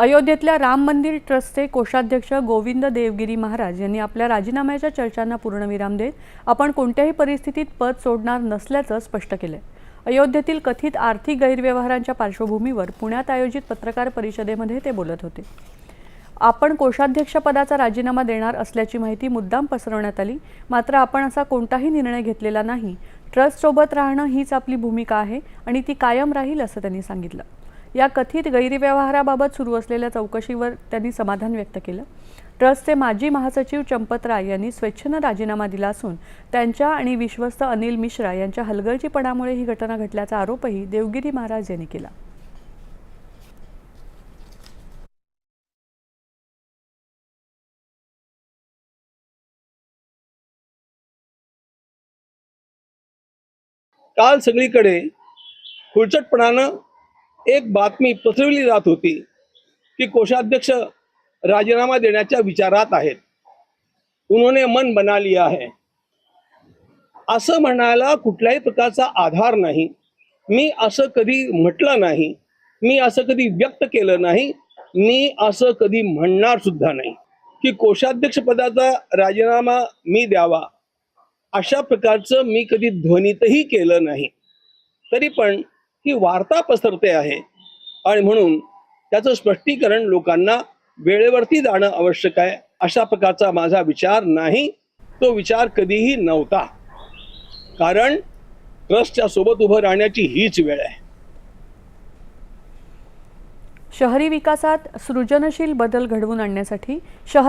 अयोध्येतल्या राम मंदिर ट्रस्टचे कोषाध्यक्ष गोविंद देवगिरी महाराज यांनी आपल्या राजीनाम्याच्या चर्चांना पूर्णविराम देत आपण कोणत्याही परिस्थितीत पद सोडणार नसल्याचं स्पष्ट केलं। अयोध्येतील कथित आर्थिक गैरव्यवहारांच्या पार्श्वभूमीवर पुण्यात आयोजित पत्रकार परिषदेमध्ये ते बोलत होते। आपण कोषाध्यक्ष पदाचा राजीनामा देणार असल्याची माहिती मुद्दाम पसरवण्यात आली, मात्र आपण असा कोणताही निर्णय घेतलेला नाही। ट्रस्ट सोबत राहणं हीच आपली भूमिका आहे आणि ती कायम राहील असं त्यांनी सांगितलं। या कथित गैरव्यवहाराबाबत सुरू असलेल्या चौकशीवर त्यांनी समाधान व्यक्त केलं। ट्रस्टचे माजी महासचिव चंपत राय यांनी स्वेच्छेने राजीनामा दिला असून त्यांच्या आणि विश्वस्त अनिल मिश्रा यांच्या हलगर्जीपणामुळे ही घटना घडल्याचा आरोपही देवगिरी महाराज यांनी केला। काल सगळीकडे खुळचटपणानं एक बातमी पसरवली जात होती की कोषाध्यक्ष राजीनामा देण्याच्या विचारात आहेत, उन्होंने मन बना लिया है। असं म्हणायला कुठल्याही प्रकारचा आधार नाही। मी असं कधी म्हटलं नाही, मी असं कधी व्यक्त केलं नाही, मी असं कधी म्हणणार सुद्धा नाही की कोषाध्यक्ष पदाचा राजीनामा मी द्यावा, अशा प्रकारचं मी कधी ध्वनितही केलं नाही। तरी पण ही वार्ता पसरते आहे आणि म्हणून त्याचं स्पष्टीकरण लोकांना वेळेवरती जाणं आवश्यक आहे। अशा प्रकारचा माझा विचार नाही, तो विचार कधीही नव्हता, कारण ट्रस्टच्या सोबत उभं राहण्याची हीच वेळ आहे। शहरी विकासात सृजनशील बदल घडवून आणण्यासाठी शहर